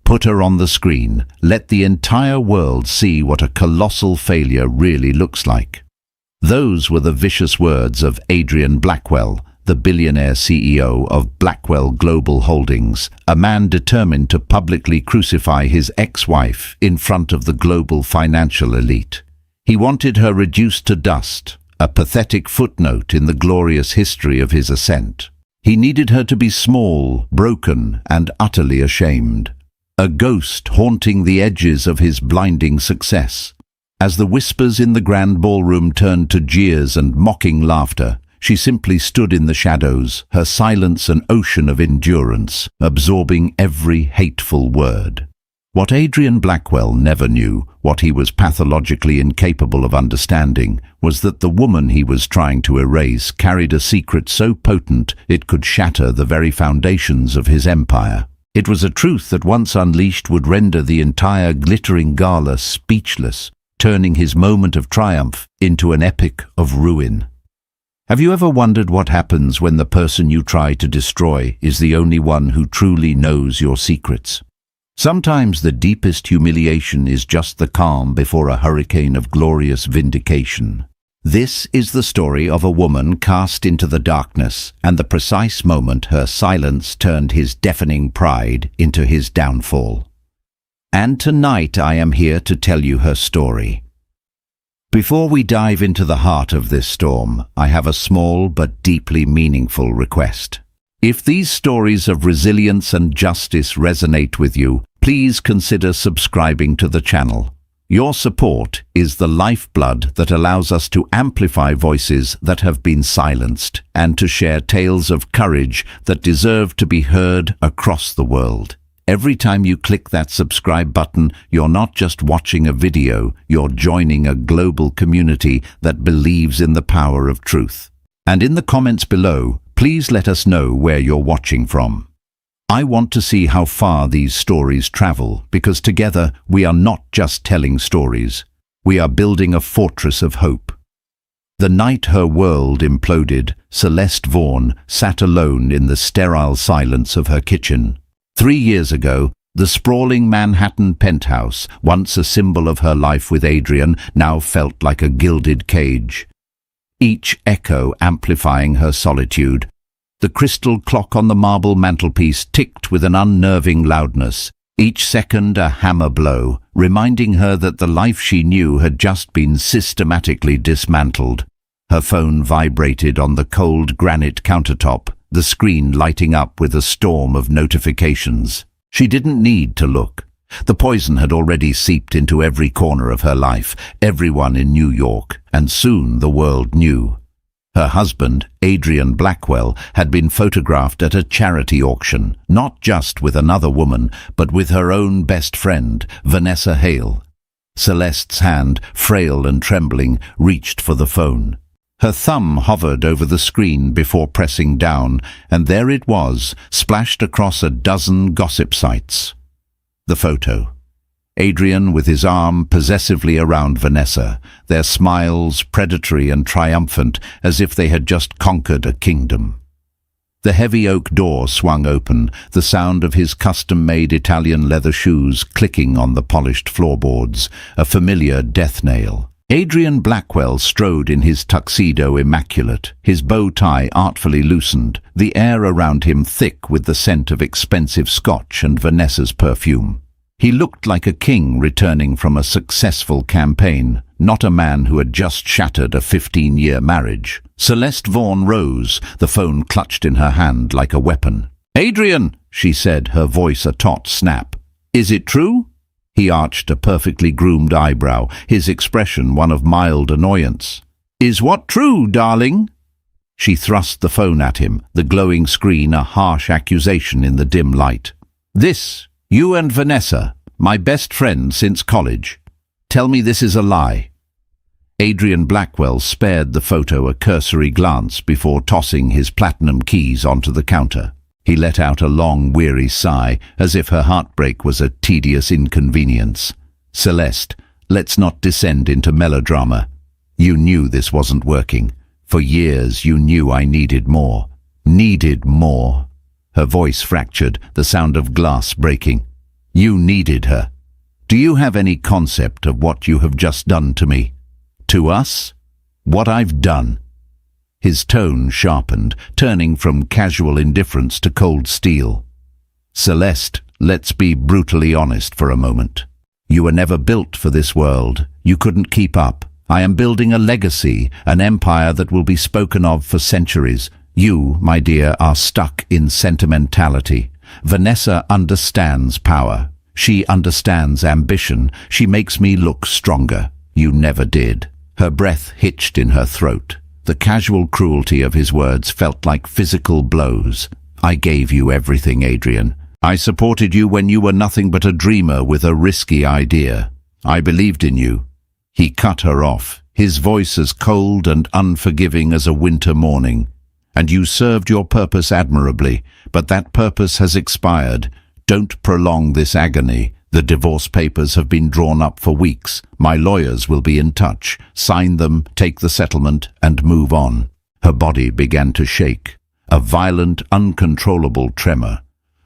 Put her on the screen. Let the entire world see what a colossal failure really looks like. Those were the vicious words of Adrian Blackwell, the billionaire CEO of Blackwell Global Holdings, a man determined to publicly crucify his ex-wife in front of the global financial elite. He wanted her reduced to dust, a pathetic footnote in the glorious history of his ascent. He needed her to be small, broken, and utterly ashamed. A ghost haunting the edges of his blinding success. As the whispers in the grand ballroom turned to jeers and mocking laughter, she simply stood in the shadows, her silence an ocean of endurance, absorbing every hateful word. What Adrian Blackwell never knew, what he was pathologically incapable of understanding, was that the woman he was trying to erase carried a secret so potent it could shatter the very foundations of his empire. It was a truth that once unleashed would render the entire glittering Gala speechless, turning his moment of triumph into an epic of ruin. Have you ever wondered what happens when the person you try to destroy is the only one who truly knows your secrets? Sometimes the deepest humiliation is just the calm before a hurricane of glorious vindication. This is the story of a woman cast into the darkness, and the precise moment her silence turned his deafening pride into his downfall. And tonight I am here to tell you her story. Before we dive into the heart of this storm, I have a small but deeply meaningful request. If these stories of resilience and justice resonate with you, please consider subscribing to the channel. Your support is the lifeblood that allows us to amplify voices that have been silenced and to share tales of courage that deserve to be heard across the world. Every time you click that subscribe button, you're not just watching a video, you're joining a global community that believes in the power of truth. And in the comments below, please let us know where you're watching from. I want to see how far these stories travel, because together we are not just telling stories. We are building a fortress of hope. The night her world imploded, Celeste Vaughan sat alone in the sterile silence of her kitchen. 3 years ago, the sprawling Manhattan penthouse, once a symbol of her life with Adrian, now felt like a gilded cage. Each echo amplifying her solitude. The crystal clock on the marble mantelpiece ticked with an unnerving loudness, each second a hammer blow, reminding her that the life she knew had just been systematically dismantled. Her phone vibrated on the cold granite countertop, the screen lighting up with a storm of notifications. She didn't need to look. The poison had already seeped into every corner of her life, everyone in New York, and soon the world knew. Her husband, Adrian Blackwell, had been photographed at a charity auction, not just with another woman, but with her own best friend, Vanessa Hale. Celeste's hand, frail and trembling, reached for the phone. Her thumb hovered over the screen before pressing down, and there it was, splashed across a dozen gossip sites. The photo. Adrian with his arm possessively around Vanessa, their smiles predatory and triumphant, as if they had just conquered a kingdom. The heavy oak door swung open, the sound of his custom-made Italian leather shoes clicking on the polished floorboards, a familiar death nail. Adrian Blackwell strode in his tuxedo immaculate, his bow tie artfully loosened, the air around him thick with the scent of expensive scotch and Vanessa's perfume. He looked like a king returning from a successful campaign, not a man who had just shattered a 15-year marriage. Celeste Vaughan rose, the phone clutched in her hand like a weapon. "Adrian," she said, her voice a taut snap. "Is it true?" He arched a perfectly groomed eyebrow, his expression one of mild annoyance. "Is what true, darling?" She thrust the phone at him, the glowing screen a harsh accusation in the dim light. "This, you and Vanessa, my best friend since college. Tell me this is a lie." Adrian Blackwell spared the photo a cursory glance before tossing his platinum keys onto the counter. He let out a long, weary sigh, as if her heartbreak was a tedious inconvenience. "Celeste, let's not descend into melodrama. You knew this wasn't working. For years you knew I needed more. Needed more." Her voice fractured, the sound of glass breaking. You needed her. Do you have any concept of what you have just done to me? To us? What I've done?" His tone sharpened, turning from casual indifference to cold steel. "Celeste, let's be brutally honest for a moment. You were never built for this world. You couldn't keep up. I am building a legacy, an empire that will be spoken of for centuries. You, my dear, are stuck in sentimentality. Vanessa understands power. She understands ambition. She makes me look stronger. You never did." Her breath hitched in her throat. The casual cruelty of his words felt like physical blows. "I gave you everything, Adrian. I supported you when you were nothing but a dreamer with a risky idea. I believed in you." He cut her off, his voice as cold and unforgiving as a winter morning. "And you served your purpose admirably, but that purpose has expired. Don't prolong this agony. The divorce papers have been drawn up for weeks. My lawyers will be in touch. Sign them, take the settlement, and move on." Her body began to shake, a violent, uncontrollable tremor.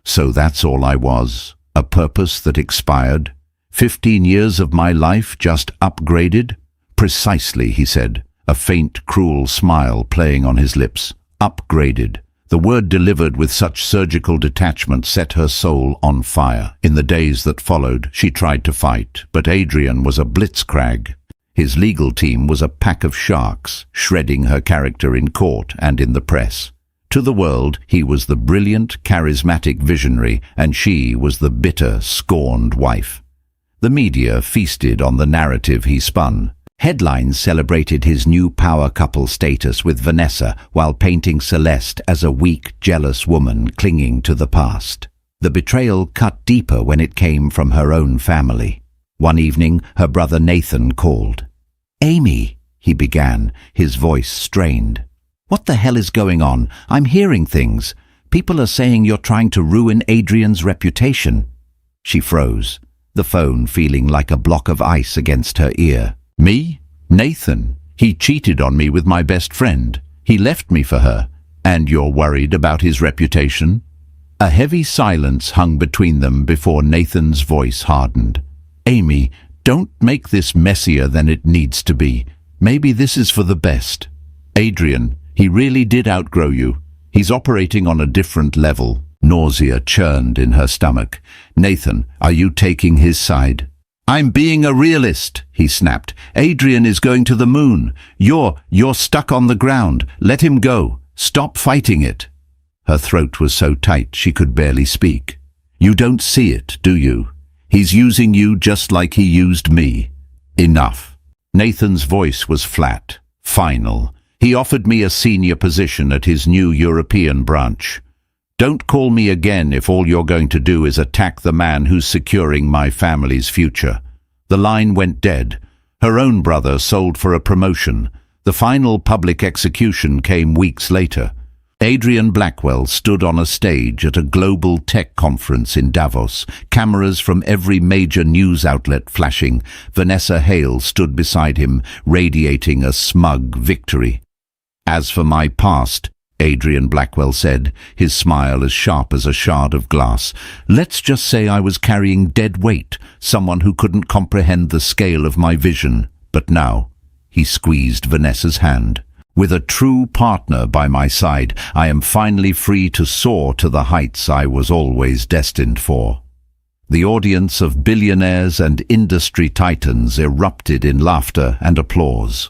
"So that's all I was? A purpose that expired? 15 years of my life just upgraded?" "Precisely," he said, a faint, cruel smile playing on his lips. "Upgraded." The word delivered with such surgical detachment set her soul on fire. In the days that followed, she tried to fight, but Adrian was a blitzkrieg. His legal team was a pack of sharks, shredding her character in court and in the press. To the world, he was the brilliant, charismatic visionary, and she was the bitter, scorned wife. The media feasted on the narrative he spun. Headlines celebrated his new power couple status with Vanessa while painting Celeste as a weak, jealous woman clinging to the past. The betrayal cut deeper when it came from her own family. One evening, her brother Nathan called. "Amy," he began, his voice strained. "What the hell is going on? I'm hearing things. People are saying you're trying to ruin Adrian's reputation." She froze, the phone feeling like a block of ice against her ear. "Me? Nathan? He cheated on me with my best friend. He left me for her. And you're worried about his reputation?" A heavy silence hung between them before Nathan's voice hardened. "Amy, don't make this messier than it needs to be. Maybe this is for the best. Adrian, he really did outgrow you. He's operating on a different level." Nausea churned in her stomach. "Nathan, are you taking his side?" "I'm being a realist," he snapped. "Adrian is going to the moon. You're stuck on the ground. Let him go. Stop fighting it." Her throat was so tight she could barely speak. "You don't see it, do you? He's using you just like he used me." "Enough." Nathan's voice was flat, final. He offered me a senior position at his new European branch. "Don't call me again if all you're going to do is attack the man who's securing my family's future." The line went dead. Her own brother sold for a promotion. The final public execution came weeks later. Adrian Blackwell stood on a stage at a global tech conference in Davos, cameras from every major news outlet flashing. Vanessa Hale stood beside him, radiating a smug victory. "As for my past," Adrian Blackwell said, his smile as sharp as a shard of glass, "let's just say I was carrying dead weight, someone who couldn't comprehend the scale of my vision. But now," he squeezed Vanessa's hand, "with a true partner by my side, I am finally free to soar to the heights I was always destined for." The audience of billionaires and industry titans erupted in laughter and applause.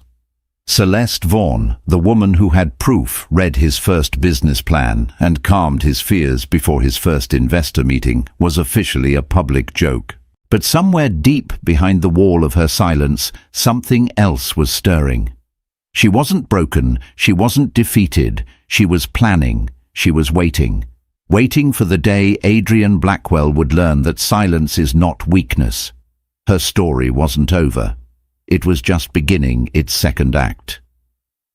Celeste Vaughan, the woman who had proof, read his first business plan and calmed his fears before his first investor meeting, was officially a public joke. But somewhere deep behind the wall of her silence, something else was stirring. She wasn't broken, she wasn't defeated, she was planning, she was waiting. Waiting for the day Adrian Blackwell would learn that silence is not weakness. Her story wasn't over. It was just beginning its second act.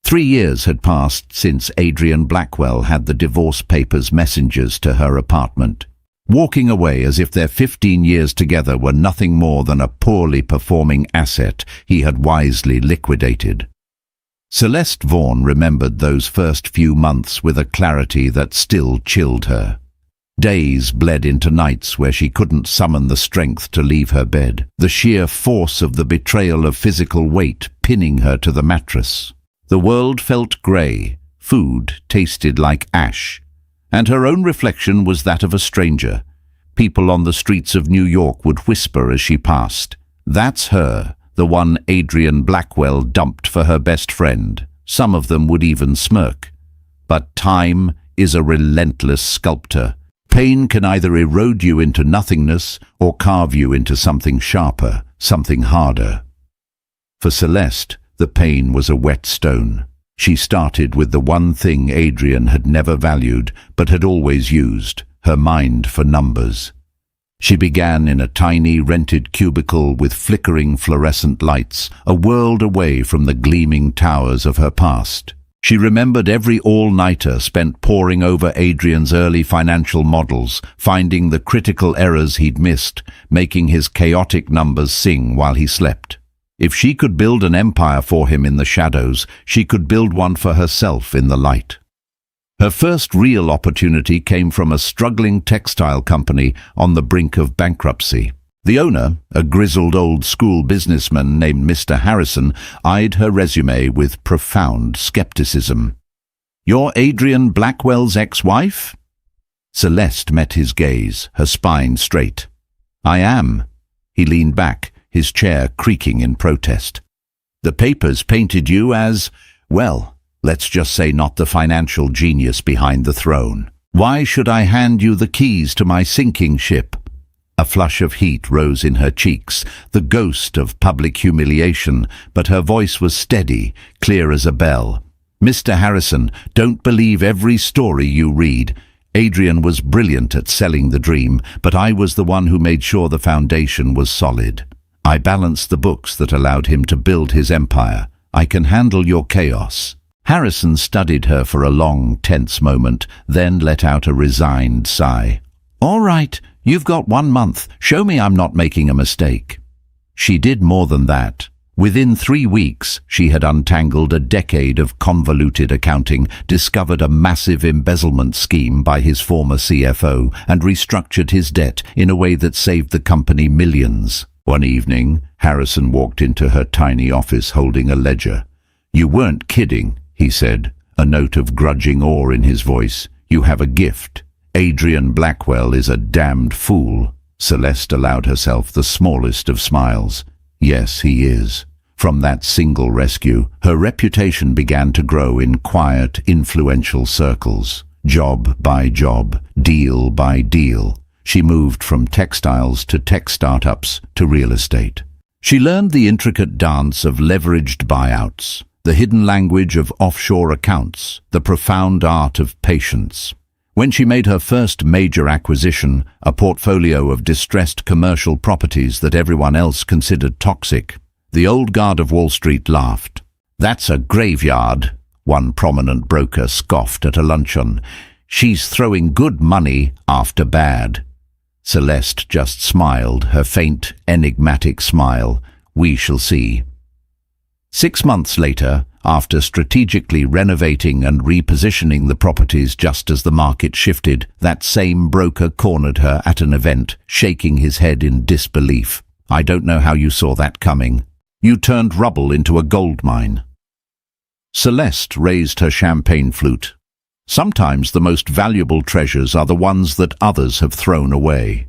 3 years had passed since Adrian Blackwell had the divorce papers messengers to her apartment, walking away as if their 15 years together were nothing more than a poorly performing asset he had wisely liquidated. Celeste Vaughan remembered those first few months with a clarity that still chilled her. Days bled into nights where she couldn't summon the strength to leave her bed, the sheer force of the betrayal of physical weight pinning her to the mattress. The world felt grey, food tasted like ash, and her own reflection was that of a stranger. People on the streets of New York would whisper as she passed, "That's her, the one Adrian Blackwell dumped for her best friend." Some of them would even smirk. But time is a relentless sculptor. Pain can either erode you into nothingness or carve you into something sharper, something harder. For Celeste, the pain was a whetstone. She started with the one thing Adrian had never valued but had always used, her mind for numbers. She began in a tiny rented cubicle with flickering fluorescent lights, a world away from the gleaming towers of her past. She remembered every all-nighter spent poring over Adrian's early financial models, finding the critical errors he'd missed, making his chaotic numbers sing while he slept. If she could build an empire for him in the shadows, she could build one for herself in the light. Her first real opportunity came from a struggling textile company on the brink of bankruptcy. The owner, a grizzled old-school businessman named Mr. Harrison, eyed her resume with profound skepticism. "You're Adrian Blackwell's ex-wife?" Celeste met his gaze, her spine straight. "I am." He leaned back, his chair creaking in protest. "The papers painted you as, well, let's just say not the financial genius behind the throne. Why should I hand you the keys to my sinking ship?" A flush of heat rose in her cheeks, the ghost of public humiliation, but her voice was steady, clear as a bell. "Mr. Harrison, don't believe every story you read. Adrian was brilliant at selling the dream, but I was the one who made sure the foundation was solid. I balanced the books that allowed him to build his empire. I can handle your chaos." Harrison studied her for a long, tense moment, then let out a resigned sigh. "All right. You've got 1 month. Show me I'm not making a mistake." She did more than that. Within 3 weeks, she had untangled a decade of convoluted accounting, discovered a massive embezzlement scheme by his former CFO, and restructured his debt in a way that saved the company millions. One evening, Harrison walked into her tiny office holding a ledger. "You weren't kidding," he said, a note of grudging awe in his voice. "You have a gift. Adrian Blackwell is a damned fool." Celeste allowed herself the smallest of smiles. Yes, he is. From that single rescue, her reputation began to grow in quiet, influential circles. Job by job, deal by deal, she moved from textiles to tech startups to real estate. She learned the intricate dance of leveraged buyouts, the hidden language of offshore accounts, the profound art of patience. When she made her first major acquisition, a portfolio of distressed commercial properties that everyone else considered toxic, the old guard of Wall Street laughed. "That's a graveyard," one prominent broker scoffed at a luncheon. "She's throwing good money after bad." Celeste just smiled, her faint, enigmatic smile. "We shall see." 6 months later, after strategically renovating and repositioning the properties just as the market shifted, that same broker cornered her at an event, shaking his head in disbelief. "I don't know how you saw that coming. You turned rubble into a gold mine." Celeste raised her champagne flute. Sometimes the most valuable treasures are the ones that others have thrown away.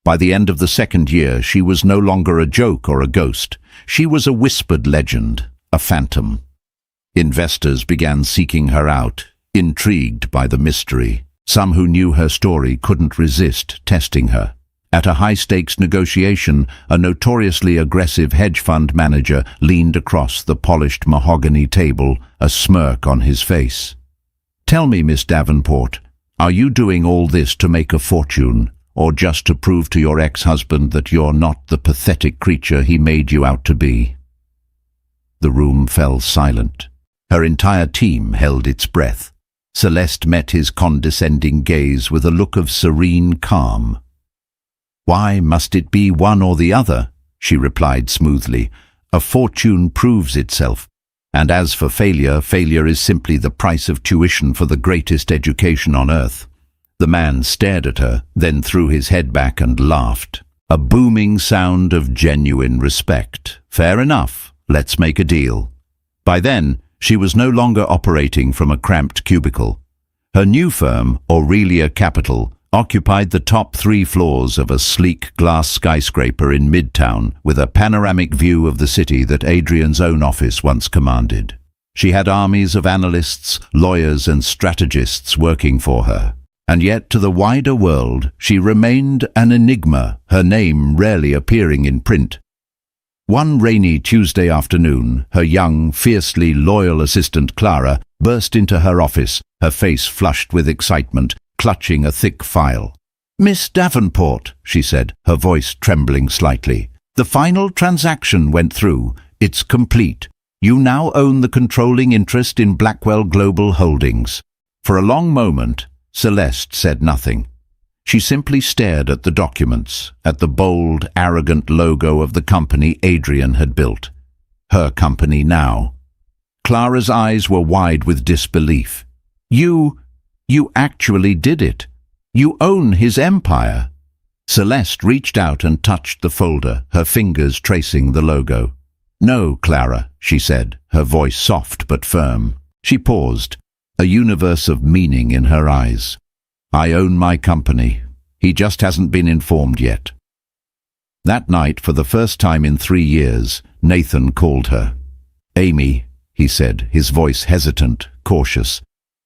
By the end of the 2nd year, she was no longer a joke or a ghost. She was a whispered legend, a phantom. Investors began seeking her out, intrigued by the mystery. Some who knew her story couldn't resist testing her. At a high-stakes negotiation, a notoriously aggressive hedge fund manager leaned across the polished mahogany table, a smirk on his face. "Tell me, Miss Davenport, are you doing all this to make a fortune, or just to prove to your ex-husband that you're not the pathetic creature he made you out to be?" The room fell silent. Her entire team held its breath. Celeste met his condescending gaze with a look of serene calm. "Why must it be one or the other?" she replied smoothly. "A fortune proves itself. And as for failure, failure is simply the price of tuition for the greatest education on earth. The man stared at her, then threw his head back and laughed. A booming sound of genuine respect. Fair enough, let's make a deal. By then, she was no longer operating from a cramped cubicle. Her new firm, Aurelia Capital, occupied the top 3 floors of a sleek glass skyscraper in Midtown with a panoramic view of the city that Adrian's own office once commanded. She had armies of analysts, lawyers and strategists working for her. And yet to the wider world she remained an enigma, her name rarely appearing in print. One rainy Tuesday afternoon, her young, fiercely loyal assistant Clara burst into her office, her face flushed with excitement, clutching a thick file. "Miss Davenport," she said, her voice trembling slightly, "the final transaction went through. It's complete. You now own the controlling interest in Blackwell Global Holdings." For a long moment, Celeste said nothing. She simply stared at the documents, at the bold, arrogant logo of the company Adrian had built. Her company now. Clara's eyes were wide with disbelief. You actually did it. You own his empire." Celeste reached out and touched the folder, her fingers tracing the logo. "No, Clara," she said, her voice soft but firm. She paused, a universe of meaning in her eyes. "I own my company. He just hasn't been informed yet." That night, for the first time in 3 years, Nathan called her. "Amy," he said, his voice hesitant, cautious,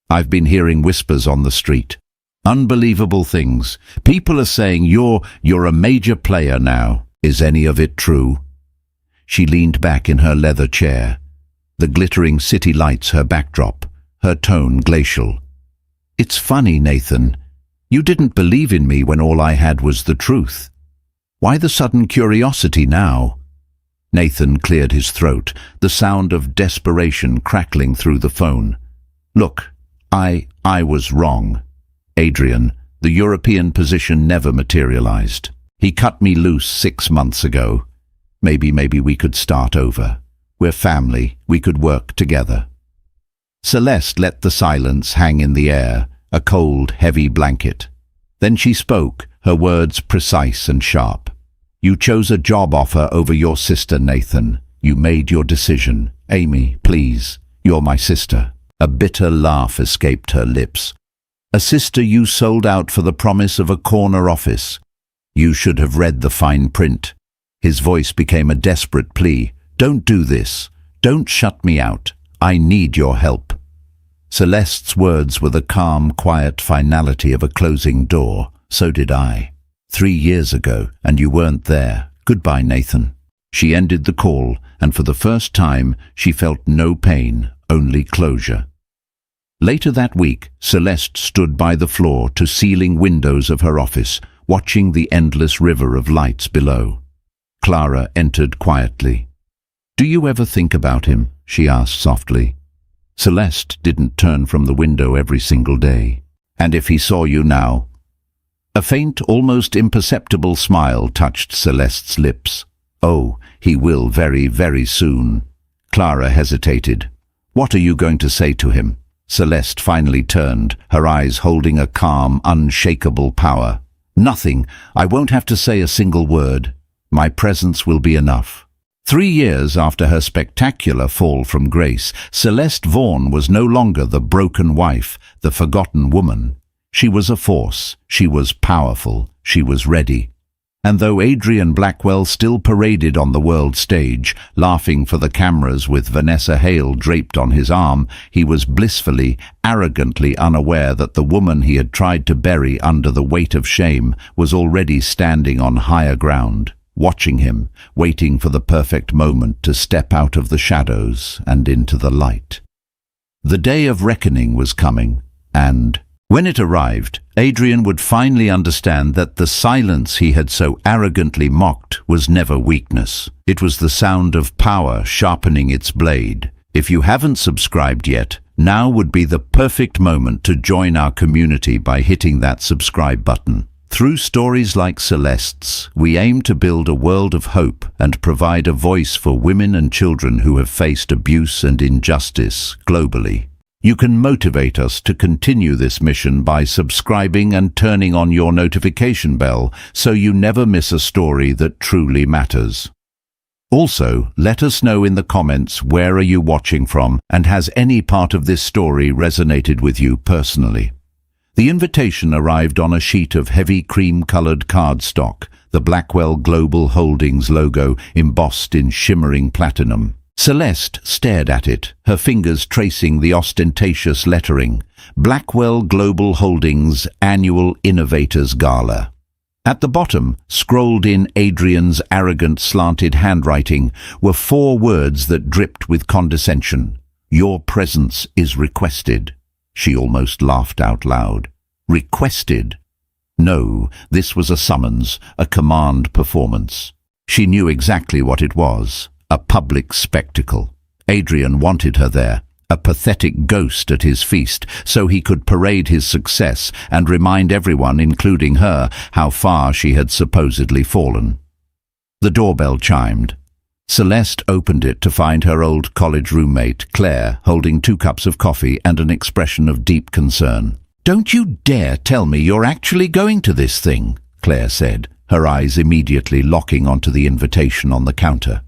"I've been hearing whispers on the street. Unbelievable things. People are saying you're a major player now. Is any of it true?" She leaned back in her leather chair, the glittering city lights her backdrop, her tone glacial. "It's funny, Nathan. You didn't believe in me when all I had was the truth. Why the sudden curiosity now?" Nathan cleared his throat, the sound of desperation crackling through the phone. "Look, I was wrong. Adrian, the European position never materialized. He cut me loose 6 months ago. Maybe we could start over. We're family, we could work together." Celeste let the silence hang in the air, a cold, heavy blanket. Then she spoke, her words precise and sharp. "You chose a job offer over your sister, Nathan. You made your decision. Amy, please, you're my sister." A bitter laugh escaped her lips. "A sister you sold out for the promise of a corner office. You should have read the fine print." His voice became a desperate plea. "Don't do this. Don't shut me out. I need your help." Celeste's words were the calm, quiet finality of a closing door. "So did I. 3 years ago, and you weren't there. Goodbye, Nathan." She ended the call, and for the first time she felt no pain, only closure. Later that week, Celeste stood by the floor-to-ceiling windows of her office, watching the endless river of lights below. Clara entered quietly. "Do you ever think about him?" she asked softly. Celeste didn't turn from the window every single day. "And if he saw you now?" A faint, almost imperceptible smile touched Celeste's lips. "Oh, he will very, very soon." Clara hesitated. "What are you going to say to him?" Celeste finally turned, her eyes holding a calm, unshakable power. "Nothing. I won't have to say a single word. My presence will be enough." 3 years after her spectacular fall from grace, Celeste Vaughan was no longer the broken wife, the forgotten woman. She was a force, she was powerful, she was ready. And though Adrian Blackwell still paraded on the world stage, laughing for the cameras with Vanessa Hale draped on his arm, he was blissfully, arrogantly unaware that the woman he had tried to bury under the weight of shame was already standing on higher ground, watching him, waiting for the perfect moment to step out of the shadows and into the light. The day of reckoning was coming, and when it arrived, Adrian would finally understand that the silence he had so arrogantly mocked was never weakness. It was the sound of power sharpening its blade. If you haven't subscribed yet, now would be the perfect moment to join our community by hitting that subscribe button. Through stories like Celeste's, we aim to build a world of hope and provide a voice for women and children who have faced abuse and injustice globally. You can motivate us to continue this mission by subscribing and turning on your notification bell so you never miss a story that truly matters. Also, let us know in the comments where are you watching from and has any part of this story resonated with you personally. The invitation arrived on a sheet of heavy cream-colored cardstock, the Blackwell Global Holdings logo embossed in shimmering platinum. Celeste stared at it, her fingers tracing the ostentatious lettering, Blackwell Global Holdings Annual Innovators Gala. At the bottom, scrolled in Adrian's arrogant, slanted handwriting, were 4 words that dripped with condescension. Your presence is requested. She almost laughed out loud. Requested? No, this was a summons, a command performance. She knew exactly what it was. A public spectacle. Adrian wanted her there, a pathetic ghost at his feast, so he could parade his success and remind everyone, including her, how far she had supposedly fallen. The doorbell chimed. Celeste opened it to find her old college roommate, Claire, holding 2 cups of coffee and an expression of deep concern. "Don't you dare tell me you're actually going to this thing," Claire said, her eyes immediately locking onto the invitation on the counter.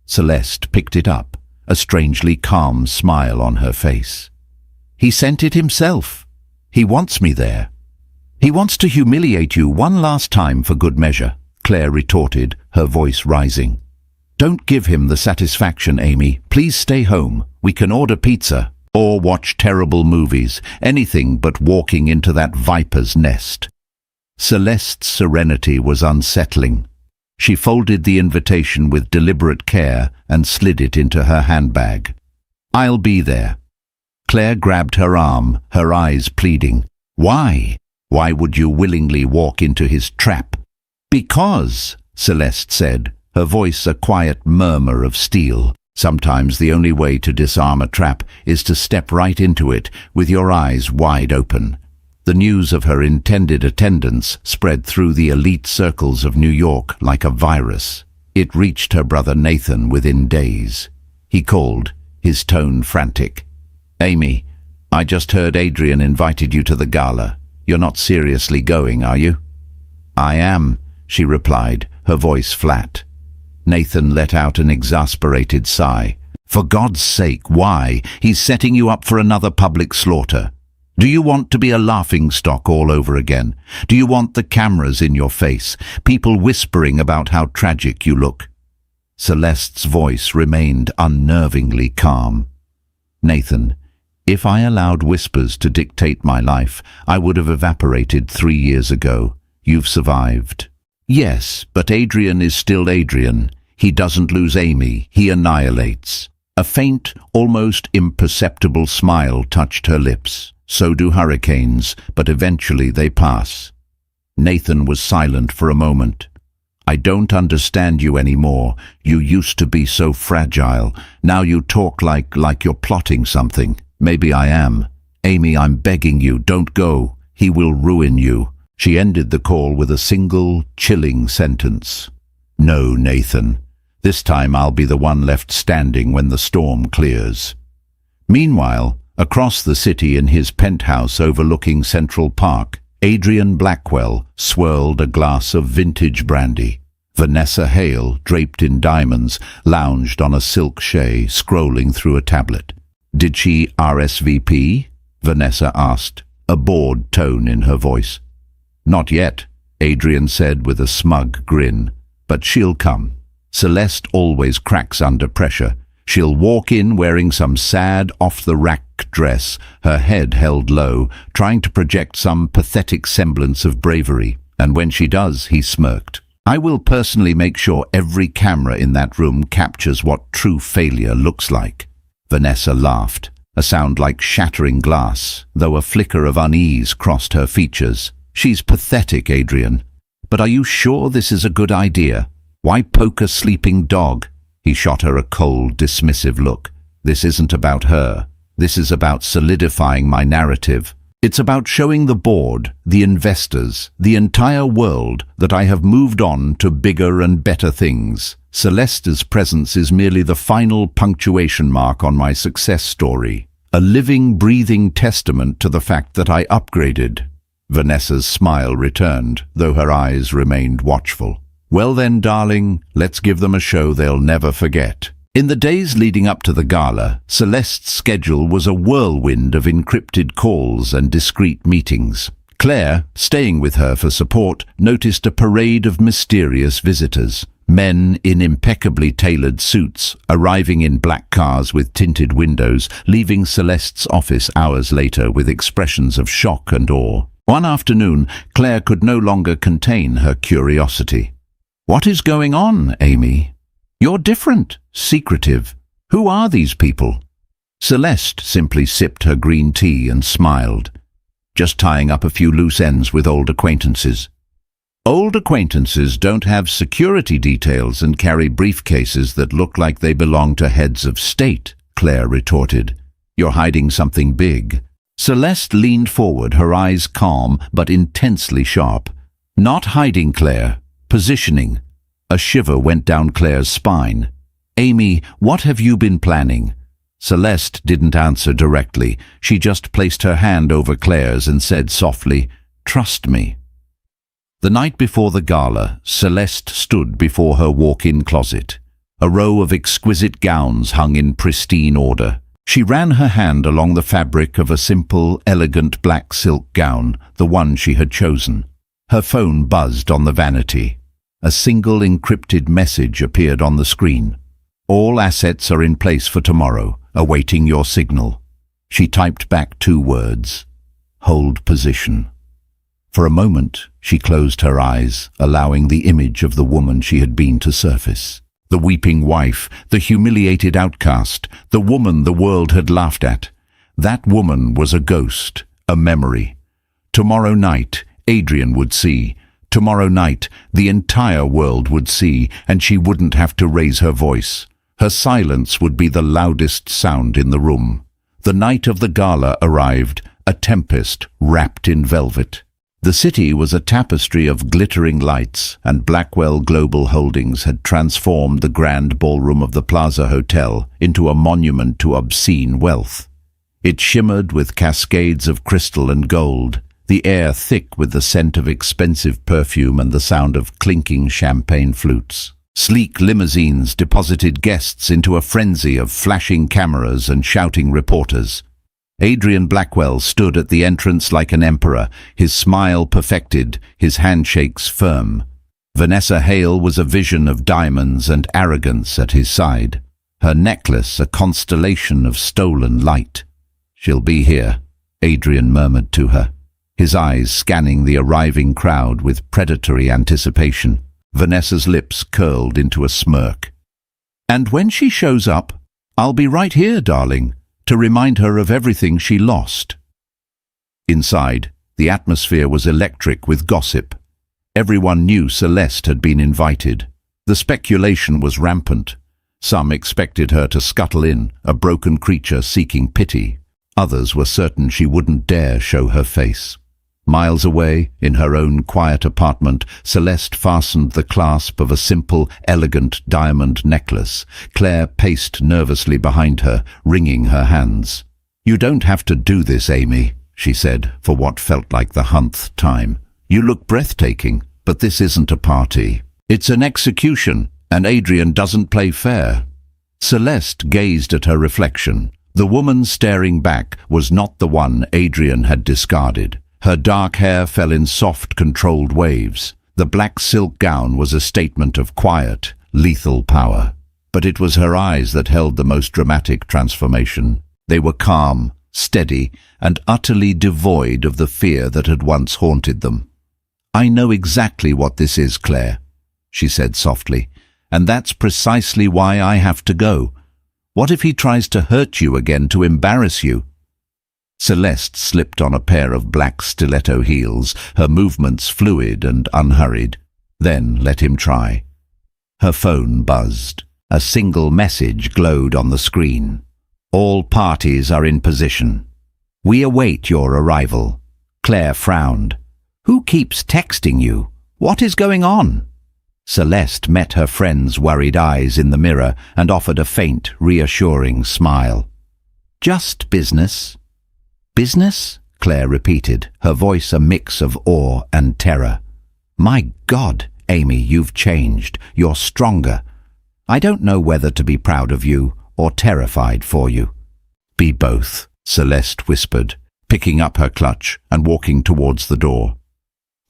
Celeste picked it up, a strangely calm smile on her face. "He sent it himself. He wants me there." "He wants to humiliate you one last time for good measure," Claire retorted, her voice rising. "Don't give him the satisfaction, Amy. Please stay home. We can order pizza or watch terrible movies, anything but walking into that viper's nest." Celeste's serenity was unsettling. She folded the invitation with deliberate care and slid it into her handbag. "I'll be there." Claire grabbed her arm, her eyes pleading. "Why? Why would you willingly walk into his trap?" "Because," Celeste said, her voice a quiet murmur of steel. "Sometimes the only way to disarm a trap is to step right into it with your eyes wide open." The news of her intended attendance spread through the elite circles of New York like a virus. It reached her brother Nathan within days. He called, his tone frantic. "Amy, I just heard Adrian invited you to the gala. You're not seriously going, are you?" "I am," she replied, her voice flat. Nathan let out an exasperated sigh. "For God's sake, why? He's setting you up for another public slaughter. Do you want to be a laughingstock all over again? Do you want the cameras in your face, people whispering about how tragic you look?" Celeste's voice remained unnervingly calm. "Nathan, if I allowed whispers to dictate my life, I would have evaporated 3 years ago. You've survived." "Yes, but Adrian is still Adrian. He doesn't lose Amy, he annihilates." A faint, almost imperceptible smile touched her lips. So do hurricanes, but eventually they pass. Nathan was silent for a moment. "I don't understand you anymore. You used to be so fragile. Now you talk like you're plotting something." "Maybe I am. Amy, I'm begging you, don't go. He will ruin you." She ended the call with a single, chilling sentence. "No, Nathan. This time I'll be the one left standing when the storm clears." Meanwhile, across the city in his penthouse overlooking Central Park, Adrian Blackwell swirled a glass of vintage brandy. Vanessa Hale, draped in diamonds, lounged on a silk chaise, scrolling through a tablet. "Did she RSVP?" Vanessa asked, a bored tone in her voice. "Not yet," Adrian said with a smug grin, "but she'll come. Celeste always cracks under pressure. She'll walk in wearing some sad, off-the-rack dress, her head held low, trying to project some pathetic semblance of bravery. And when she does, he smirked. "I will personally make sure every camera in that room captures what true failure looks like." Vanessa laughed, a sound like shattering glass, though a flicker of unease crossed her features. "She's pathetic, Adrian. But are you sure this is a good idea? Why poke a sleeping dog?" He shot her a cold, dismissive look. "This isn't about her. This is about solidifying my narrative. It's about showing the board, the investors, the entire world that I have moved on to bigger and better things. Celeste's presence is merely the final punctuation mark on my success story. A living, breathing testament to the fact that I upgraded. Vanessa's smile returned, though her eyes remained watchful. Well then, darling, let's give them a show they'll never forget. In the days leading up to the gala, Celeste's schedule was a whirlwind of encrypted calls and discreet meetings. Claire, staying with her for support, noticed a parade of mysterious visitors. Men in impeccably tailored suits, arriving in black cars with tinted windows, leaving Celeste's office hours later with expressions of shock and awe. One afternoon, Claire could no longer contain her curiosity. "What is going on, Amy? You're different, secretive. Who are these people?" Celeste simply sipped her green tea and smiled. "Just tying up a few loose ends with old acquaintances." "Old acquaintances don't have security details and carry briefcases that look like they belong to heads of state," Claire retorted. "You're hiding something big." Celeste leaned forward, her eyes calm but intensely sharp. "Not hiding, Claire. Positioning." A shiver went down Claire's spine. "Amy, what have you been planning?" Celeste didn't answer directly. She just placed her hand over Claire's and said softly, "Trust me." The night before the gala, Celeste stood before her walk-in closet. A row of exquisite gowns hung in pristine order. She ran her hand along the fabric of a simple, elegant black silk gown, the one she had chosen. Her phone buzzed on the vanity. A single encrypted message appeared on the screen. "All assets are in place for tomorrow, awaiting your signal." She typed back 2 words. "Hold position." For a moment, she closed her eyes, allowing the image of the woman she had been to surface. The weeping wife, the humiliated outcast, the woman the world had laughed at. That woman was a ghost, a memory. Tomorrow night, Adrian would see. Tomorrow night, the entire world would see, and she wouldn't have to raise her voice. Her silence would be the loudest sound in the room. The night of the gala arrived, a tempest wrapped in velvet. The city was a tapestry of glittering lights, and Blackwell Global Holdings had transformed the grand ballroom of the Plaza Hotel into a monument to obscene wealth. It shimmered with cascades of crystal and gold, the air thick with the scent of expensive perfume and the sound of clinking champagne flutes. Sleek limousines deposited guests into a frenzy of flashing cameras and shouting reporters. Adrian Blackwell stood at the entrance like an emperor, his smile perfected, his handshakes firm. Vanessa Hale was a vision of diamonds and arrogance at his side, her necklace a constellation of stolen light. "She'll be here," Adrian murmured to her, his eyes scanning the arriving crowd with predatory anticipation. Vanessa's lips curled into a smirk. "And when she shows up, I'll be right here, darling, to remind her of everything she lost." Inside, the atmosphere was electric with gossip. Everyone knew Celeste had been invited. The speculation was rampant. Some expected her to scuttle in, a broken creature seeking pity. Others were certain she wouldn't dare show her face. Miles away, in her own quiet apartment, Celeste fastened the clasp of a simple, elegant diamond necklace. Claire paced nervously behind her, wringing her hands. "You don't have to do this, Amy," she said, for what felt like the 100th time. "You look breathtaking, but this isn't a party. It's an execution, and Adrian doesn't play fair." Celeste gazed at her reflection. The woman staring back was not the one Adrian had discarded. Her dark hair fell in soft, controlled waves. The black silk gown was a statement of quiet, lethal power. But it was her eyes that held the most dramatic transformation. They were calm, steady, and utterly devoid of the fear that had once haunted them. "I know exactly what this is, Claire," she said softly, "and that's precisely why I have to go. What if he tries to hurt you again to embarrass you?" Celeste slipped on a pair of black stiletto heels, her movements fluid and unhurried. Then let him try. Her phone buzzed. A single message glowed on the screen. "All parties are in position. We await your arrival." Claire frowned. "Who keeps texting you? What is going on?" Celeste met her friend's worried eyes in the mirror and offered a faint, reassuring smile. Just business. Business? Claire repeated, her voice a mix of awe and terror. My God, Amy, you've changed. You're stronger. I don't know whether to be proud of you or terrified for you. Be both, Celeste whispered, picking up her clutch and walking towards the door.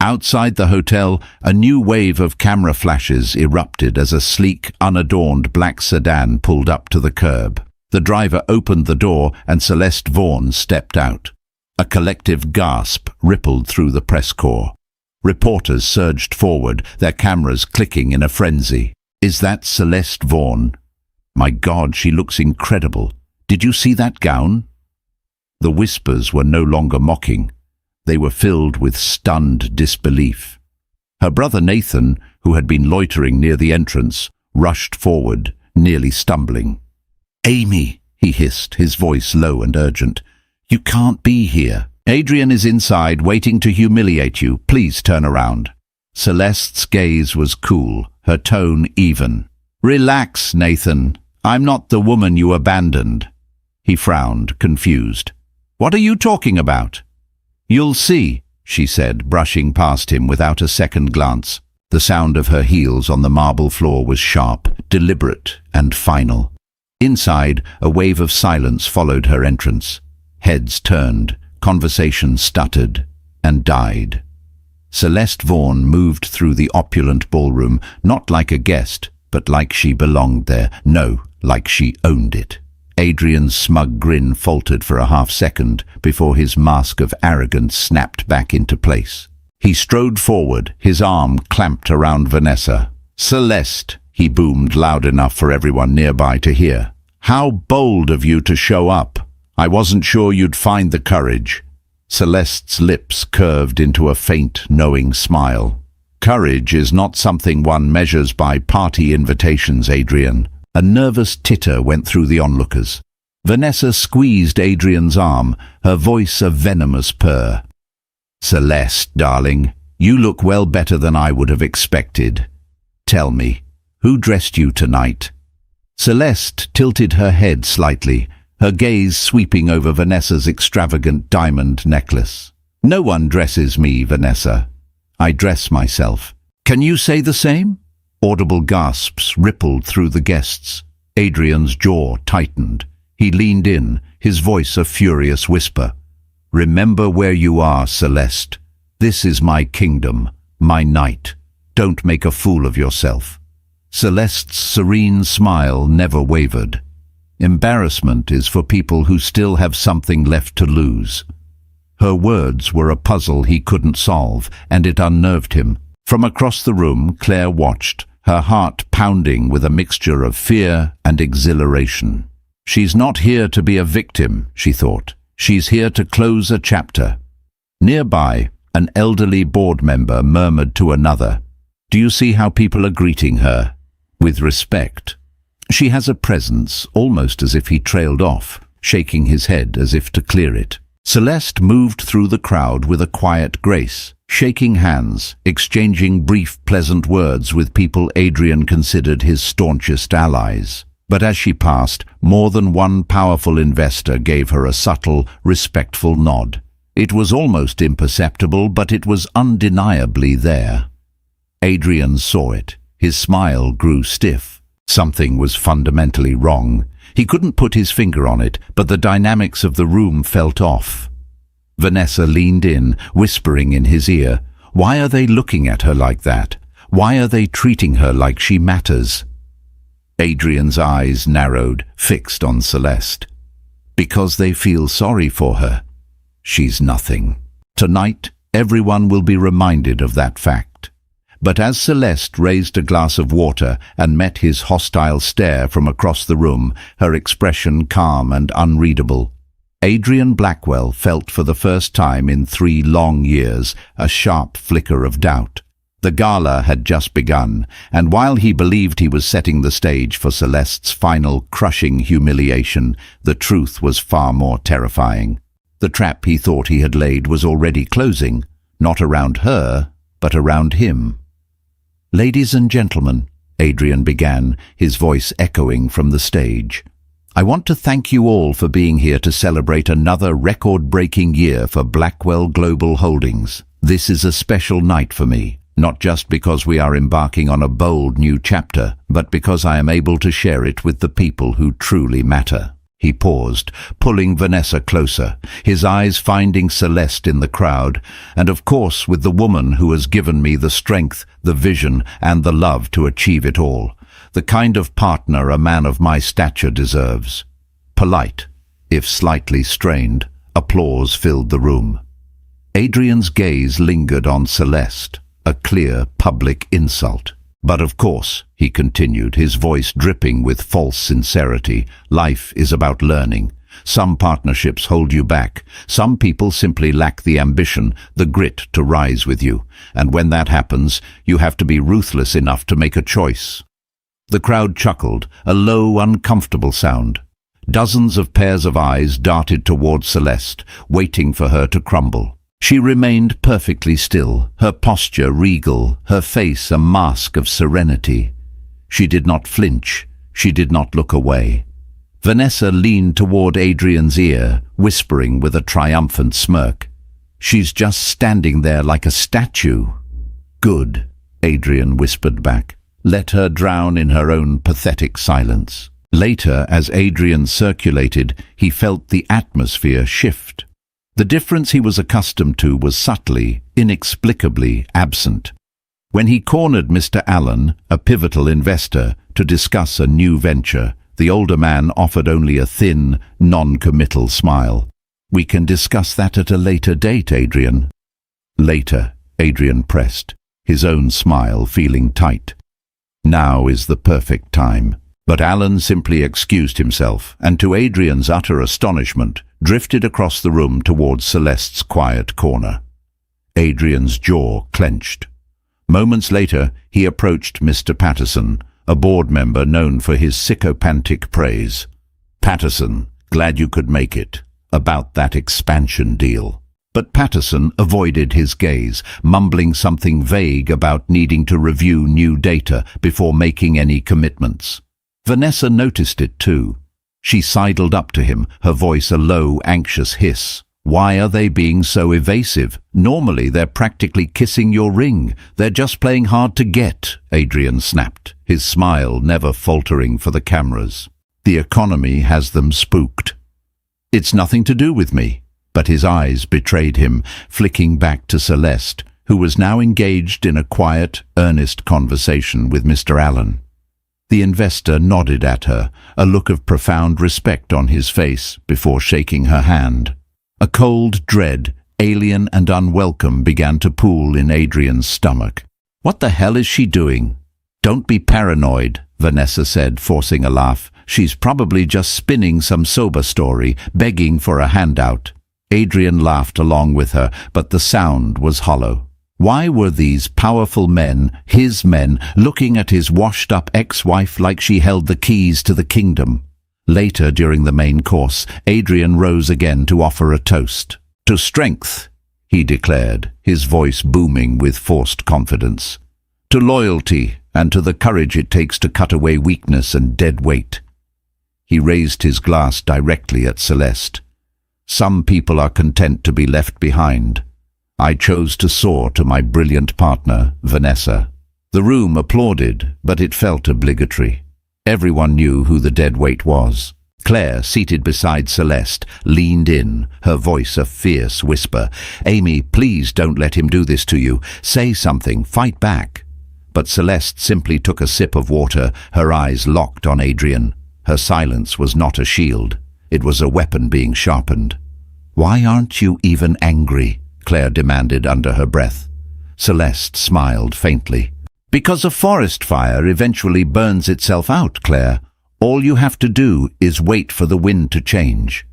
Outside the hotel, a new wave of camera flashes erupted as a sleek, unadorned black sedan pulled up to the curb. The driver opened the door and Celeste Vaughan stepped out. A collective gasp rippled through the press corps. Reporters surged forward, their cameras clicking in a frenzy. Is that Celeste Vaughan? My God, she looks incredible. Did you see that gown? The whispers were no longer mocking. They were filled with stunned disbelief. Her brother Nathan, who had been loitering near the entrance, rushed forward, nearly stumbling. Amy, he hissed, his voice low and urgent. You can't be here. Adrian is inside, waiting to humiliate you. Please turn around. Celeste's gaze was cool, her tone even. Relax, Nathan. I'm not the woman you abandoned. He frowned, confused. What are you talking about? You'll see, she said, brushing past him without a second glance. The sound of her heels on the marble floor was sharp, deliberate, and final. Inside, a wave of silence followed her entrance. Heads turned, conversation stuttered, and died. Celeste Vaughan moved through the opulent ballroom, not like a guest, but like she belonged there. No, like she owned it. Adrian's smug grin faltered for a half-second before his mask of arrogance snapped back into place. He strode forward, his arm clamped around Vanessa. Celeste, he boomed loud enough for everyone nearby to hear. How bold of you to show up. I wasn't sure you'd find the courage. Celeste's lips curved into a faint, knowing smile. Courage is not something one measures by party invitations, Adrian. A nervous titter went through the onlookers. Vanessa squeezed Adrian's arm, her voice a venomous purr. Celeste, darling, you look well better than I would have expected. Tell me, who dressed you tonight? Celeste tilted her head slightly, her gaze sweeping over Vanessa's extravagant diamond necklace. No one dresses me, Vanessa. I dress myself. Can you say the same? Audible gasps rippled through the guests. Adrian's jaw tightened. He leaned in, his voice a furious whisper. Remember where you are, Celeste. This is my kingdom, my night. Don't make a fool of yourself. Celeste's serene smile never wavered. Embarrassment is for people who still have something left to lose. Her words were a puzzle he couldn't solve, and it unnerved him. From across the room, Claire watched, her heart pounding with a mixture of fear and exhilaration. She's not here to be a victim, she thought. She's here to close a chapter. Nearby, an elderly board member murmured to another, Do you see how people are greeting her? With respect. She has a presence, almost as if he trailed off, shaking his head as if to clear it. Celeste moved through the crowd with a quiet grace, shaking hands, exchanging brief, pleasant words with people Adrian considered his staunchest allies. But as she passed, more than one powerful investor gave her a subtle, respectful nod. It was almost imperceptible, but it was undeniably there. Adrian saw it. His smile grew stiff. Something was fundamentally wrong. He couldn't put his finger on it, but the dynamics of the room felt off. Vanessa leaned in, whispering in his ear, Why are they looking at her like that? Why are they treating her like she matters? Adrian's eyes narrowed, fixed on Celeste. Because they feel sorry for her. She's nothing. Tonight, everyone will be reminded of that fact. But as Celeste raised a glass of water and met his hostile stare from across the room, her expression calm and unreadable, Adrian Blackwell felt for the first time in 3 long years a sharp flicker of doubt. The gala had just begun, and while he believed he was setting the stage for Celeste's final crushing humiliation, the truth was far more terrifying. The trap he thought he had laid was already closing, not around her, but around him. Ladies and gentlemen, Adrian began, his voice echoing from the stage. I want to thank you all for being here to celebrate another record-breaking year for Blackwell Global Holdings. This is a special night for me, not just because we are embarking on a bold new chapter, but because I am able to share it with the people who truly matter. He paused, pulling Vanessa closer, his eyes finding Celeste in the crowd, and of course with the woman who has given me the strength, the vision, and the love to achieve it all. The kind of partner a man of my stature deserves. Polite, if slightly strained, applause filled the room. Adrian's gaze lingered on Celeste, a clear public insult. But of course, he continued, his voice dripping with false sincerity, life is about learning. Some partnerships hold you back. Some people simply lack the ambition, the grit to rise with you. And when that happens, you have to be ruthless enough to make a choice. The crowd chuckled, a low, uncomfortable sound. Dozens of pairs of eyes darted toward Celeste, waiting for her to crumble. She remained perfectly still, her posture regal, her face a mask of serenity. She did not flinch, she did not look away. Vanessa leaned toward Adrian's ear, whispering with a triumphant smirk. "She's just standing there like a statue." "Good," Adrian whispered back. Let her drown in her own pathetic silence. Later, as Adrian circulated, he felt the atmosphere shift. The difference he was accustomed to was subtly, inexplicably absent. When he cornered Mr. Allen, a pivotal investor, to discuss a new venture, the older man offered only a thin, non-committal smile. "We can discuss that at a later date, Adrian." "Later," Adrian pressed, his own smile feeling tight. Now is the perfect time. But Allen simply excused himself, and to Adrian's utter astonishment, drifted across the room towards Celeste's quiet corner. Adrian's jaw clenched. Moments later, he approached Mr. Patterson, a board member known for his sycophantic praise. "Patterson, glad you could make it. About that expansion deal." But Patterson avoided his gaze, mumbling something vague about needing to review new data before making any commitments. Vanessa noticed it too. She sidled up to him, her voice a low, anxious hiss. "Why are they being so evasive? Normally they're practically kissing your ring. They're just playing hard to get," Adrian snapped, his smile never faltering for the cameras. "The economy has them spooked." "It's nothing to do with me." But his eyes betrayed him, flicking back to Celeste, who was now engaged in a quiet, earnest conversation with Mr. Allen. The investor nodded at her, a look of profound respect on his face, before shaking her hand. A cold dread, alien and unwelcome, began to pool in Adrian's stomach. "What the hell is she doing?" "Don't be paranoid," Vanessa said, forcing a laugh. "She's probably just spinning some sober story, begging for a handout." Adrian laughed along with her, but the sound was hollow. Why were these powerful men, his men, looking at his washed-up ex-wife like she held the keys to the kingdom? Later, during the main course, Adrian rose again to offer a toast. "To strength," he declared, his voice booming with forced confidence. "To loyalty, and to the courage it takes to cut away weakness and dead weight." He raised his glass directly at Celeste. "Some people are content to be left behind. I chose to soar to my brilliant partner, Vanessa." The room applauded, but it felt obligatory. Everyone knew who the deadweight was. Claire, seated beside Celeste, leaned in, her voice a fierce whisper. "Amy, please don't let him do this to you. Say something, fight back." But Celeste simply took a sip of water, her eyes locked on Adrian. Her silence was not a shield. It was a weapon being sharpened. "Why aren't you even angry?" Claire demanded under her breath. Celeste smiled faintly. "Because a forest fire eventually burns itself out, Claire. All you have to do is wait for the wind to change."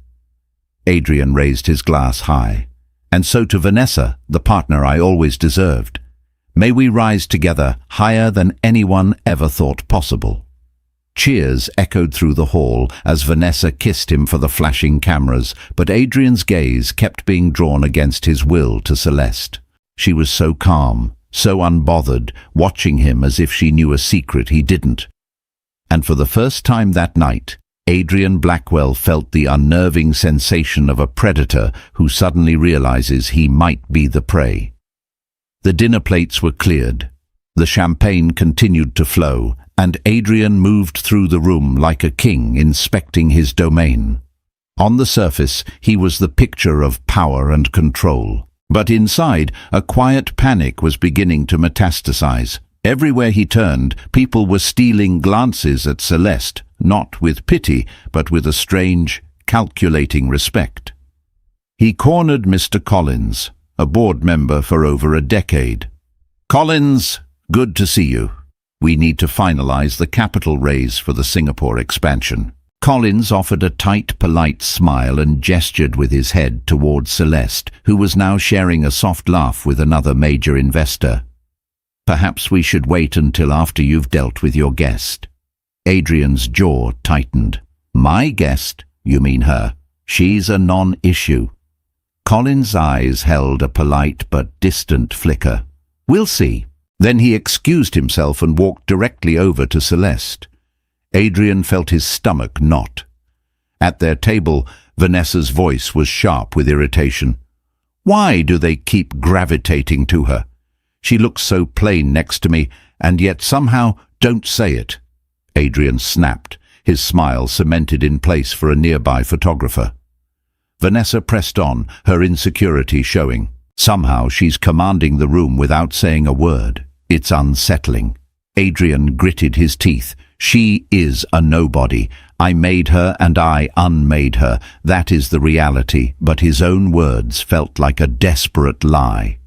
Adrian raised his glass high. "And so to Vanessa, the partner I always deserved. May we rise together higher than anyone ever thought possible." Cheers echoed through the hall as Vanessa kissed him for the flashing cameras, but Adrian's gaze kept being drawn against his will to Celeste. She was so calm, so unbothered, watching him as if she knew a secret he didn't. And for the first time that night, Adrian Blackwell felt the unnerving sensation of a predator who suddenly realizes he might be the prey. The dinner plates were cleared. The champagne continued to flow, and Adrian moved through the room like a king inspecting his domain. On the surface, he was the picture of power and control. But inside, a quiet panic was beginning to metastasize. Everywhere he turned, people were stealing glances at Celeste, not with pity, but with a strange, calculating respect. He cornered Mr. Collins, a board member for over a decade. "Collins, good to see you. We need to finalize the capital raise for the Singapore expansion." Collins offered a tight, polite smile and gestured with his head towards Celeste, who was now sharing a soft laugh with another major investor. "Perhaps we should wait until after you've dealt with your guest." Adrian's jaw tightened. "My guest? You mean her? She's a non-issue." Collins' eyes held a polite but distant flicker. "We'll see." Then he excused himself and walked directly over to Celeste. Adrian felt his stomach knot. At their table, Vanessa's voice was sharp with irritation. "Why do they keep gravitating to her? She looks so plain next to me, and yet somehow don't say it." Adrian snapped, his smile cemented in place for a nearby photographer. Vanessa pressed on, her insecurity showing. "Somehow she's commanding the room without saying a word. It's unsettling." Adrian gritted his teeth. "She is a nobody. I made her and I unmade her. That is the reality," but his own words felt like a desperate lie.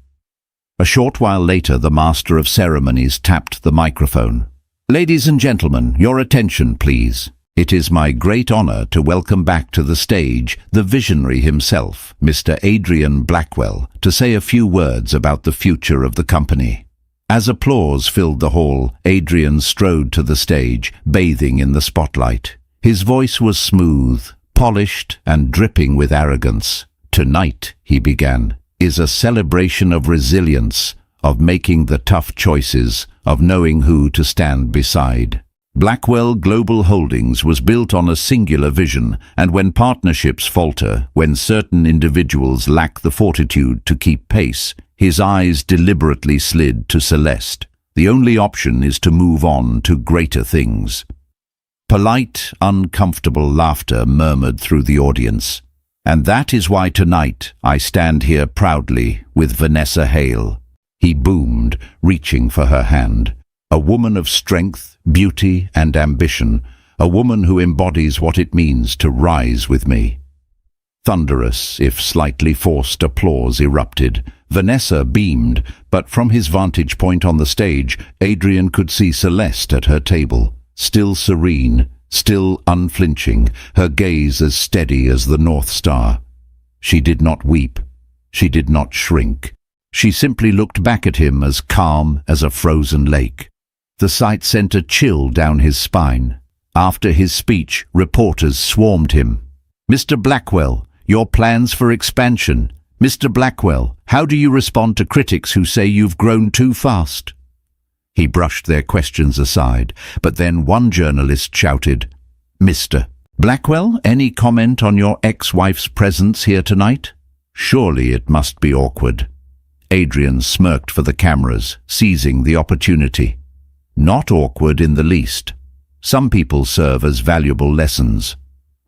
A short while later, the master of ceremonies tapped the microphone. "Ladies and gentlemen, your attention, please. It is my great honor to welcome back to the stage the visionary himself, Mr. Adrian Blackwell, to say a few words about the future of the company." As applause filled the hall, Adrian strode to the stage, bathing in the spotlight. His voice was smooth, polished, and dripping with arrogance. "Tonight," he began, "is a celebration of resilience, of making the tough choices, of knowing who to stand beside." Blackwell Global Holdings was built on a singular vision, and when partnerships falter, when certain individuals lack the fortitude to keep pace, his eyes deliberately slid to Celeste. The only option is to move on to greater things. Polite, uncomfortable laughter murmured through the audience. "And that is why tonight I stand here proudly with Vanessa Hale," he boomed, reaching for her hand. "A woman of strength, beauty, and ambition, a woman who embodies what it means to rise with me." Thunderous, if slightly forced, applause erupted. Vanessa beamed, but from his vantage point on the stage, Adrian could see Celeste at her table, still serene, still unflinching, her gaze as steady as the North Star. She did not weep. She did not shrink. She simply looked back at him as calm as a frozen lake. The sight sent a chill down his spine. After his speech, reporters swarmed him. "Mr. Blackwell, your plans for expansion. Mr. Blackwell, how do you respond to critics who say you've grown too fast?" He brushed their questions aside, but then one journalist shouted, "Mr. Blackwell, any comment on your ex-wife's presence here tonight? Surely it must be awkward." Adrian smirked for the cameras, seizing the opportunity. "Not awkward in the least. Some people serve as valuable lessons.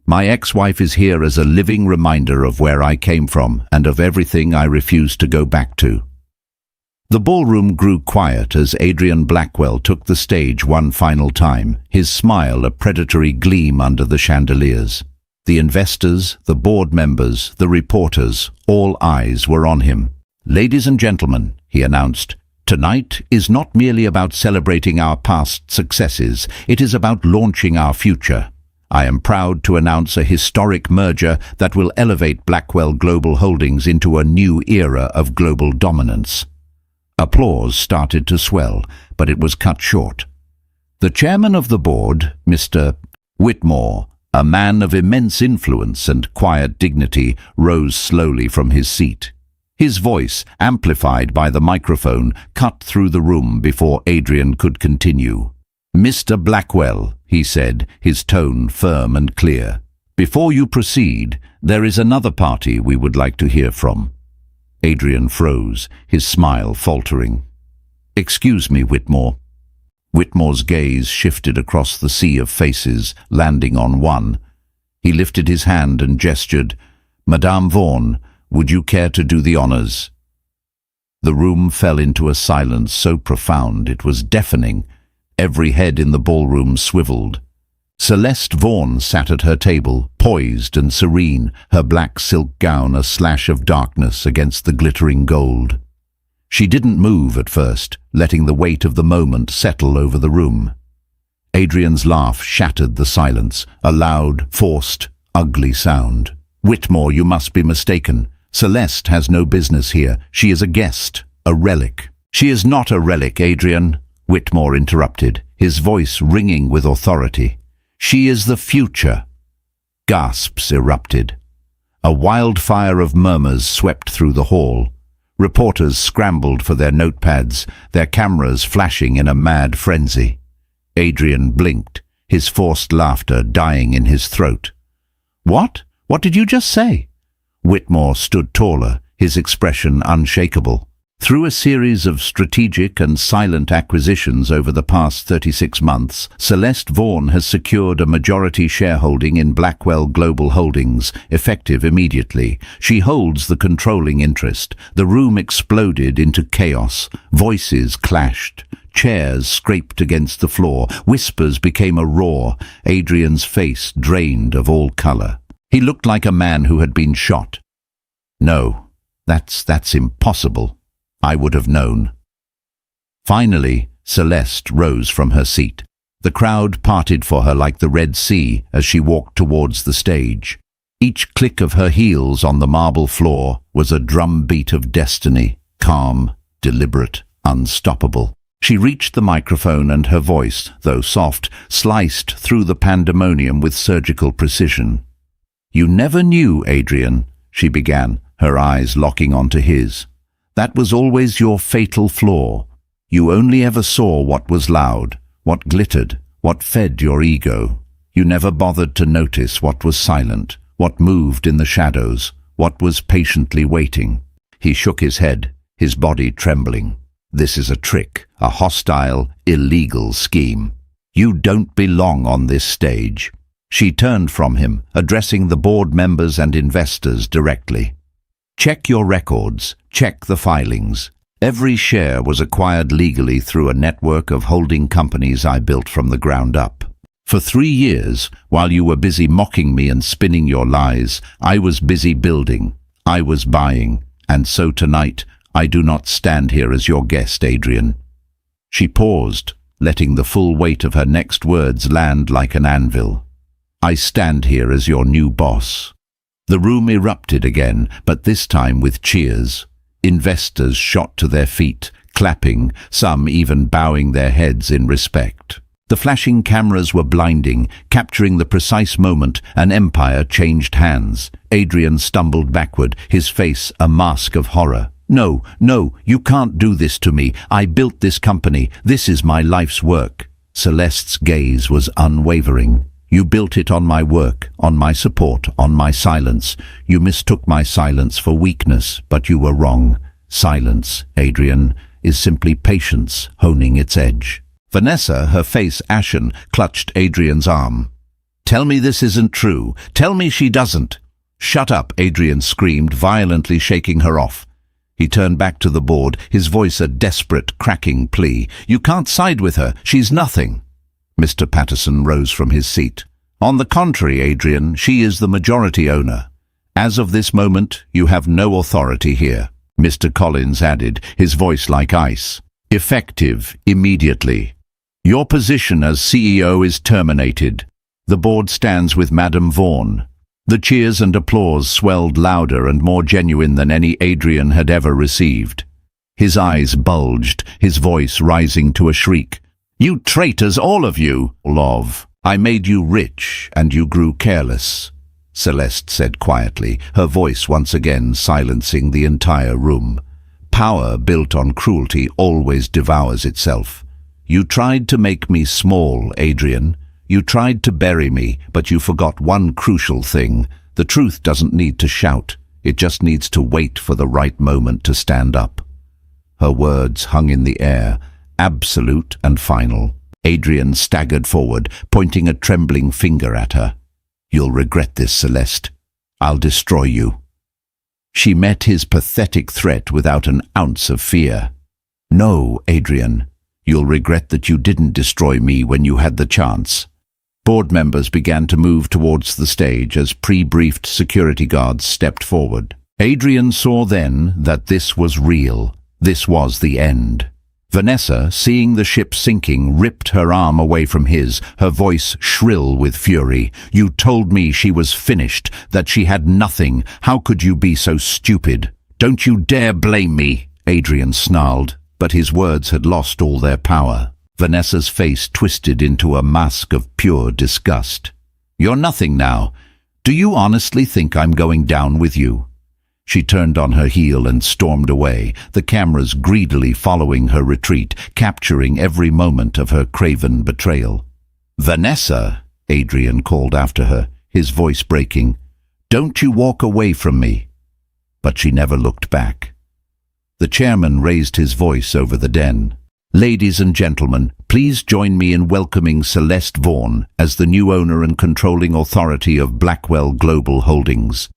My ex-wife is here as a living reminder of where I came from and of everything I refuse to go back to." The ballroom grew quiet as Adrian Blackwell took the stage one final time, his smile a predatory gleam under the chandeliers. The investors, the board members, the reporters, all eyes were on him. "Ladies and gentlemen," he announced, "tonight is not merely about celebrating our past successes, it is about launching our future. I am proud to announce a historic merger that will elevate Blackwell Global Holdings into a new era of global dominance." Applause started to swell, but it was cut short. The chairman of the board, Mr. Whitmore, a man of immense influence and quiet dignity, rose slowly from his seat. His voice, amplified by the microphone, cut through the room before Adrian could continue. "Mr. Blackwell," he said, his tone firm and clear, "before you proceed, there is another party we would like to hear from." Adrian froze, his smile faltering. "Excuse me, Whitmore." Whitmore's gaze shifted across the sea of faces, landing on one. He lifted his hand and gestured, "Madame Vaughan, would you care to do the honors?" The room fell into a silence so profound it was deafening. Every head in the ballroom swiveled. Celeste Vaughan sat at her table, poised and serene, her black silk gown a slash of darkness against the glittering gold. She didn't move at first, letting the weight of the moment settle over the room. Adrian's laugh shattered the silence, a loud, forced, ugly sound. "Whitmore, you must be mistaken. Celeste has no business here. She is a guest, a relic." "She is not a relic, Adrian," Whitmore interrupted, his voice ringing with authority. "She is the future." Gasps erupted. A wildfire of murmurs swept through the hall. Reporters scrambled for their notepads, their cameras flashing in a mad frenzy. Adrian blinked, his forced laughter dying in his throat. "What? What did you just say?" Whitmore stood taller, his expression unshakable. Through a series of strategic and silent acquisitions over the past 36 months, Celeste Vaughan has secured a majority shareholding in Blackwell Global Holdings, effective immediately. She holds the controlling interest. The room exploded into chaos. Voices clashed. Chairs scraped against the floor. Whispers became a roar. Adrian's face drained of all color. He looked like a man who had been shot. "No, that's impossible. I would have known." Finally, Celeste rose from her seat. The crowd parted for her like the Red Sea as she walked towards the stage. Each click of her heels on the marble floor was a drumbeat of destiny, calm, deliberate, unstoppable. She reached the microphone and her voice, though soft, sliced through the pandemonium with surgical precision. "You never knew, Adrian," she began, her eyes locking onto his. "That was always your fatal flaw. You only ever saw what was loud, what glittered, what fed your ego. You never bothered to notice what was silent, what moved in the shadows, what was patiently waiting." He shook his head, his body trembling. "This is a trick, a hostile, illegal scheme. You don't belong on this stage." She turned from him, addressing the board members and investors directly. "Check your records, check the filings. Every share was acquired legally through a network of holding companies I built from the ground up. For 3 years, while you were busy mocking me and spinning your lies, I was busy building, I was buying, and so tonight I do not stand here as your guest, Adrian." She paused, letting the full weight of her next words land like an anvil. "I stand here as your new boss." The room erupted again, but this time with cheers. Investors shot to their feet, clapping, some even bowing their heads in respect. The flashing cameras were blinding, capturing the precise moment an empire changed hands. Adrian stumbled backward, his face a mask of horror. "No, no, you can't do this to me. I built this company. This is my life's work." Celeste's gaze was unwavering. "You built it on my work, on my support, on my silence. You mistook my silence for weakness, but you were wrong. Silence, Adrian, is simply patience honing its edge." Vanessa, her face ashen, clutched Adrian's arm. "Tell me this isn't true. Tell me she doesn't." "Shut up," Adrian screamed, violently shaking her off. He turned back to the board, his voice a desperate, cracking plea. "You can't side with her. She's nothing." Mr. Patterson rose from his seat. "On the contrary, Adrian, she is the majority owner. As of this moment, you have no authority here." Mr. Collins added, his voice like ice. "Effective immediately. Your position as CEO is terminated. The board stands with Madame Vaughan." The cheers and applause swelled louder and more genuine than any Adrian had ever received. His eyes bulged, his voice rising to a shriek. "You traitors, all of you! Love, I made you rich, and you grew careless," Celeste said quietly, her voice once again silencing the entire room. "Power built on cruelty always devours itself. You tried to make me small, Adrian. You tried to bury me, but you forgot one crucial thing. The truth doesn't need to shout. It just needs to wait for the right moment to stand up. Her words hung in the air, absolute and final. Adrian staggered forward, pointing a trembling finger at her. You'll regret this, Celeste. I'll destroy you. She met his pathetic threat without an ounce of fear. No, Adrian. You'll regret that you didn't destroy me when you had the chance. Board members began to move towards the stage as pre-briefed security guards stepped forward. Adrian saw then that this was real. This was the end. Vanessa, seeing the ship sinking, ripped her arm away from his, her voice shrill with fury. You told me she was finished, that she had nothing. How could you be so stupid? Don't you dare blame me, Adrian snarled, but his words had lost all their power. Vanessa's face twisted into a mask of pure disgust. You're nothing now. Do you honestly think I'm going down with you? She turned on her heel and stormed away, the cameras greedily following her retreat, capturing every moment of her craven betrayal. Vanessa, Adrian called after her, his voice breaking. Don't you walk away from me. But she never looked back. The chairman raised his voice over the den. Ladies and gentlemen, please join me in welcoming Celeste Vaughan as the new owner and controlling authority of Blackwell Global Holdings.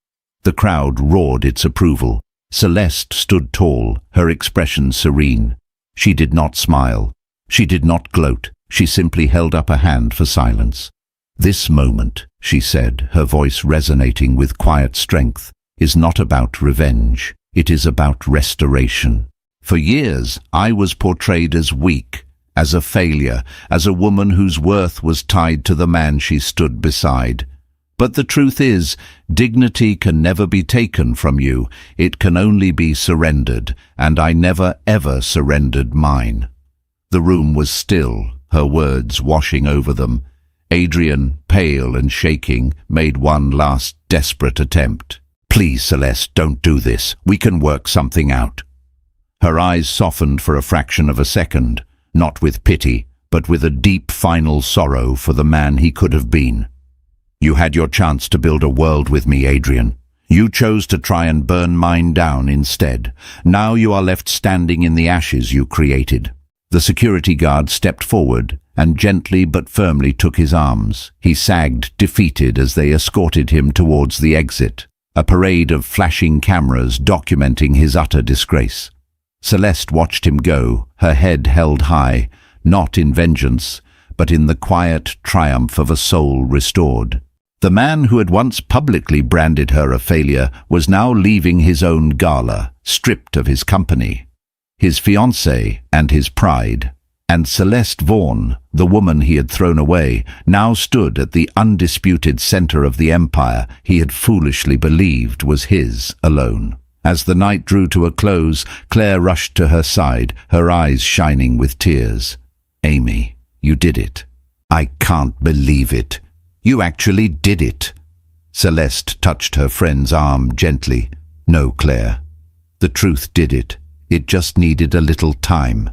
The crowd roared its approval. Celeste stood tall, her expression serene. She did not smile. She did not gloat. She simply held up a hand for silence. This moment, she said, her voice resonating with quiet strength, is not about revenge. It is about restoration. For years, I was portrayed as weak, as a failure, as a woman whose worth was tied to the man she stood beside. But the truth is, dignity can never be taken from you. It can only be surrendered, and I never ever surrendered mine. The room was still, her words washing over them. Adrian, pale and shaking, made one last desperate attempt. Please, Celeste, don't do this. We can work something out. Her eyes softened for a fraction of a second, not with pity, but with a deep final sorrow for the man he could have been. You had your chance to build a world with me, Adrian. You chose to try and burn mine down instead. Now you are left standing in the ashes you created. The security guard stepped forward and gently but firmly took his arms. He sagged, defeated, as they escorted him towards the exit, a parade of flashing cameras documenting his utter disgrace. Celeste watched him go, her head held high, not in vengeance, but in the quiet triumph of a soul restored. The man who had once publicly branded her a failure was now leaving his own gala, stripped of his company, his fiancée and his pride. And Celeste Vaughan, the woman he had thrown away, now stood at the undisputed center of the empire he had foolishly believed was his alone. As the night drew to a close, Claire rushed to her side, her eyes shining with tears. Amy, you did it. I can't believe it. You actually did it. Celeste touched her friend's arm gently. No, Claire. The truth did it. It just needed a little time.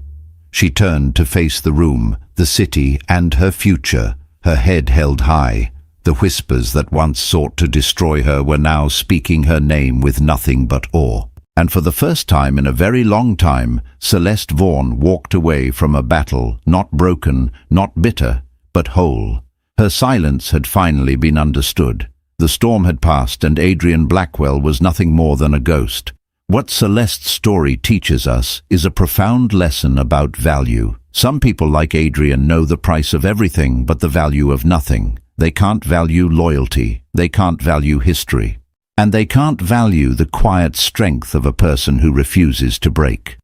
She turned to face the room, the city, and her future, her head held high. The whispers that once sought to destroy her were now speaking her name with nothing but awe. And for the first time in a very long time, Celeste Vaughan walked away from a battle, not broken, not bitter, but whole. Her silence had finally been understood. The storm had passed, and Adrian Blackwell was nothing more than a ghost. What Celeste's story teaches us is a profound lesson about value. Some people like Adrian know the price of everything but the value of nothing. They can't value loyalty. They can't value history. And they can't value the quiet strength of a person who refuses to break.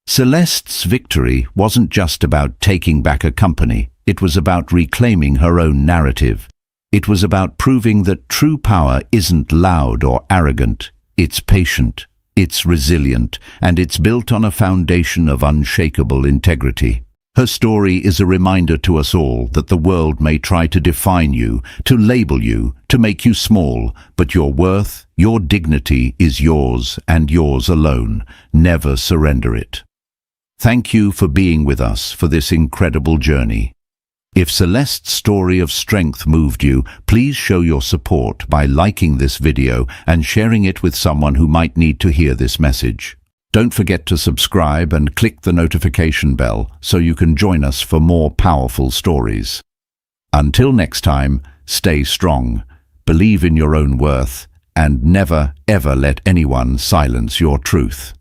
Celeste's victory wasn't just about taking back a company. It was about reclaiming her own narrative. It was about proving that true power isn't loud or arrogant. It's patient, it's resilient, and it's built on a foundation of unshakable integrity. Her story is a reminder to us all that the world may try to define you, to label you, to make you small, but your worth, your dignity is yours and yours alone. Never surrender it. Thank you for being with us for this incredible journey. If Celeste's story of strength moved you, please show your support by liking this video and sharing it with someone who might need to hear this message. Don't forget to subscribe and click the notification bell so you can join us for more powerful stories. Until next time, stay strong, believe in your own worth, and never ever let anyone silence your truth.